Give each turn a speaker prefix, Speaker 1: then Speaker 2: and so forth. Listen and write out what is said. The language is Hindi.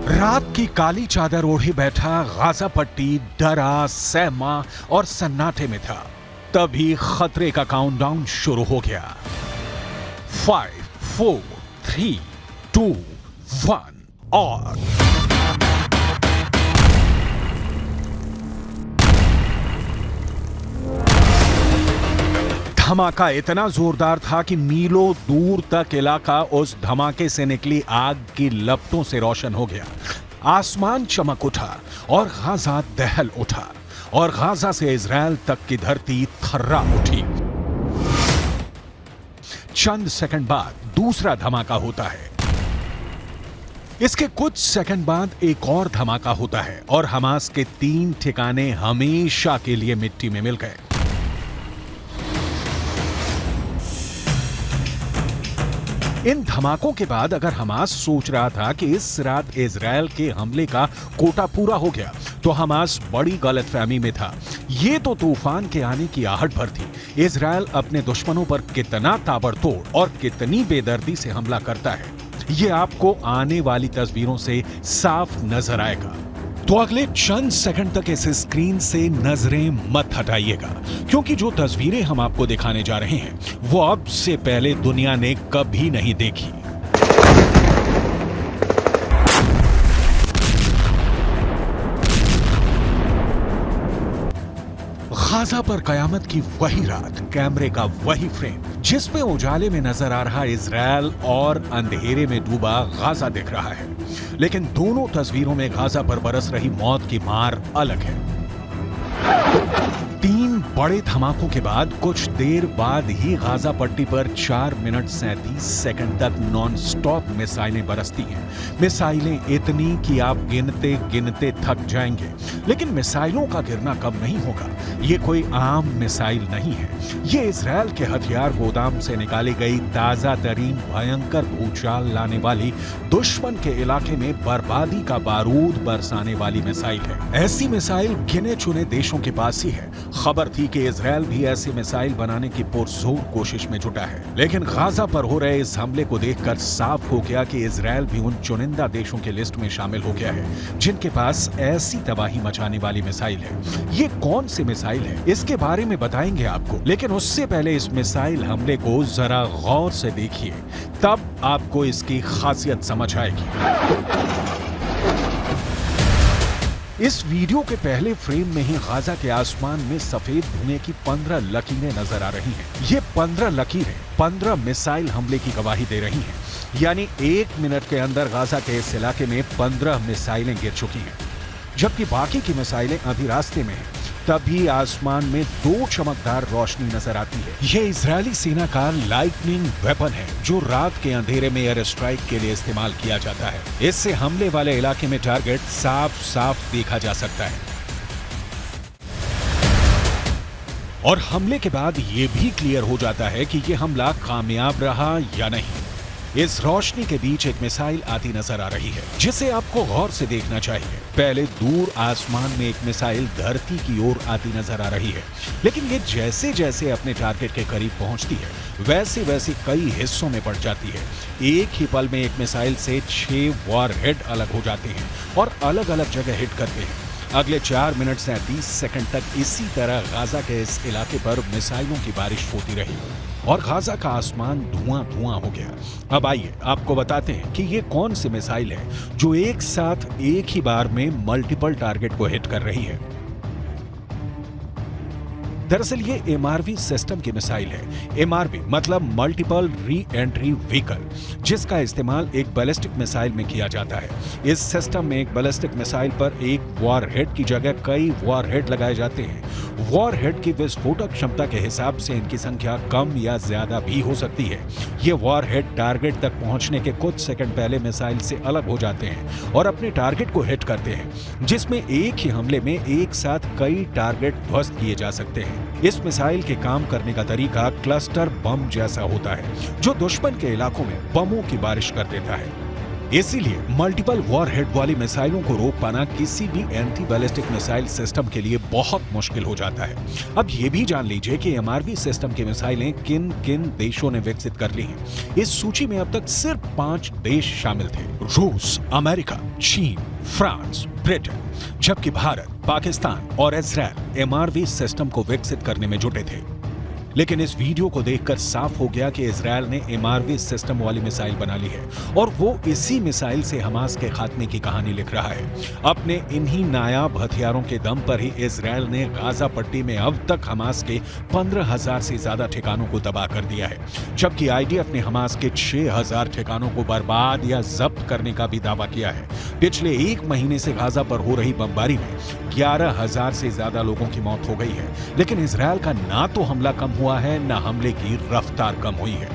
Speaker 1: रात की काली चादर ओढ़े बैठा गाजा पट्टी डरा, सहमा और सन्नाटे में था। तभी खतरे का काउंटडाउन शुरू हो गया। 5, 4, 3, 2, 1 और धमाका इतना जोरदार था कि मीलों दूर तक इलाका उस धमाके से निकली आग की लपटों से रोशन हो गया। आसमान चमक उठा और गाजा दहल उठा और गाजा से इजराइल तक की धरती थर्रा उठी। चंद सेकंड बाद दूसरा धमाका होता है। इसके कुछ सेकंड बाद एक और धमाका होता है और हमास के 3 ठिकाने हमेशा के लिए मिट्टी में मिल गए। इन धमाकों के बाद अगर हमास सोच रहा था कि इस रात इजराइल के हमले का कोटा पूरा हो गया, तो हमास बड़ी गलतफहमी में था। ये तो तूफान के आने की आहट भर थी। इजराइल अपने दुश्मनों पर कितना ताबड़तोड़ और कितनी बेदर्दी से हमला करता है, ये आपको आने वाली तस्वीरों से साफ नजर आएगा। तो अगले चंद सेकंड तक इस स्क्रीन से नजरें मत हटाइएगा, क्योंकि जो तस्वीरें हम आपको दिखाने जा रहे हैं वो अब से पहले दुनिया ने कभी नहीं देखी। गाजा पर कयामत की वही रात, कैमरे का वही फ्रेम जिसमें उजाले में नजर आ रहा इजराइल और अंधेरे में डूबा गाजा दिख रहा है। लेकिन दोनों तस्वीरों में गाजा पर बरस रही मौत की मार अलग है। 3 बड़े धमाकों के बाद कुछ देर बाद ही गाजा पट्टी पर 4 मिनट 37 सेकंड तक नॉन स्टॉप मिसाइलें बरसती हैं। मिसाइलें इतनी कि आप गिनते गिनते थक जाएंगे। लेकिन मिसाइलों का गिरना कम नहीं होगा। ये कोई आम मिसाइल नहीं है। ये इजराइल के हथियार गोदाम से निकाली गई ताजा तरीन भयंकर भूचाल लाने वाली, दुश्मन के इलाके में बर्बादी का बारूद बरसाने वाली मिसाइल है। ऐसी मिसाइल गिने चुने देशों के पास ही है। खबर थी कि इजराइल भी ऐसी मिसाइल बनाने की पुरजोर कोशिश में जुटा है। लेकिन गाजा पर हो रहे इस हमले को देखकर साफ हो गया कि इजराइल भी उन चुनिंदा देशों के लिस्ट में शामिल हो गया है जिनके पास ऐसी तबाही मचाने वाली मिसाइल है। ये कौन सी मिसाइल है, इसके बारे में बताएंगे आपको। लेकिन उससे पहले इस मिसाइल हमले को जरा गौर से देखिए, तब आपको इसकी खासियत समझ आएगी। इस वीडियो के पहले फ्रेम में ही गाजा के आसमान में सफेद धुएं की 15 लकीरें नजर आ रही हैं। ये 15 लकीरें 15 मिसाइल हमले की गवाही दे रही हैं। यानी 1 मिनट के अंदर गाजा के इस इलाके में 15 मिसाइलें गिर चुकी हैं, जबकि बाकी की मिसाइलें अभी रास्ते में हैं। तभी आसमान में 2 चमकदार रोशनी नजर आती है। यह इजरायली सेना का लाइटनिंग वेपन है, जो रात के अंधेरे में एयर स्ट्राइक के लिए इस्तेमाल किया जाता है। इससे हमले वाले इलाके में टारगेट साफ साफ देखा जा सकता है। और हमले के बाद यह भी क्लियर हो जाता है कि यह हमला कामयाब रहा या नहीं। इस रोशनी के बीच एक मिसाइल आती नजर आ रही है, जिसे आपको गौर से देखना चाहिए। पहले दूर आसमान में एक मिसाइल धरती की ओर आती नजर आ रही है, लेकिन ये जैसे जैसे अपने टारगेट के करीब पहुंचती है, वैसे वैसे कई हिस्सों में बढ़ जाती है। एक ही पल में एक मिसाइल से 6 वॉरहेड अलग हो जाते हैं और अलग अलग जगह हिट करते हैं। अगले 4 मिनट 37 सेकंड तक इसी तरह गाजा के इस इलाके पर मिसाइलों की बारिश होती रही और गाजा का आसमान धुआं धुआं हो गया। अब आइए आपको बताते हैं कि ये कौन सी मिसाइल है जो एक साथ एक ही बार में मल्टीपल टारगेट को हिट कर रही है। दरअसल ये MRV सिस्टम की मिसाइल है। MRV मतलब मल्टीपल री एंट्री व्हीकल, जिसका इस्तेमाल एक बैलिस्टिक मिसाइल में किया जाता है। इस सिस्टम में एक बैलिस्टिक मिसाइल पर एक वॉरहेड की जगह कई वॉरहेड लगाए जाते हैं। वॉरहेड की विस्फोटक क्षमता के हिसाब से इनकी संख्या कम या ज्यादा भी हो सकती है। ये वॉरहेड टारगेट तक पहुंचने के कुछ सेकंड पहले मिसाइल से अलग हो जाते हैं और अपने टारगेट को हिट करते हैं, जिसमें एक ही हमले में एक साथ कई टारगेट ध्वस्त किए जा सकते हैं। इस मिसाइल के काम करने का तरीका क्लस्टर बम जैसा होता है, जो दुश्मन के इलाकों में बमों की बारिश कर देता है। इसीलिए मल्टीपल वॉरहेड वाली मिसाइलों को रोक पाना किसी भी एंटी बैलिस्टिक मिसाइल सिस्टम के लिए बहुत मुश्किल हो जाता है। अब ये भी जान लीजिए कि एमआरवी सिस्टम की मिसाइलें किन किन देशों ने विकसित कर ली हैं। इस सूची में अब तक सिर्फ 5 देश शामिल थे: रूस, अमेरिका, चीन, फ्रांस, ब्रिटेन, जबकि भारत, पाकिस्तान और इजराइल एमआरवी सिस्टम को विकसित करने में जुटे थे। लेकिन इस वीडियो को देखकर साफ हो गया कि इजराइल ने एमआरवी सिस्टम वाली मिसाइल बना ली है और वो इसी मिसाइल से हमास के खात्मे की कहानी लिख रहा है। अपने इन्हीं नायाब हथियारों के दम पर ही इजराइल ने गाजा पट्टी में अब तक हमास के 15,000 से ज्यादा ठिकानों को तबाह कर दिया है, जबकि आईडीएफ ने हमास के 6,000 ठिकानों को बर्बाद या जब्त करने का भी दावा किया है। पिछले 1 महीने से गाजा पर हो रही बमबारी में 11,000 से ज्यादा लोगों की मौत हो गई है, लेकिन इजराइल का ना तो हमला कम हुआ है, ना हमले की रफ्तार कम हुई है।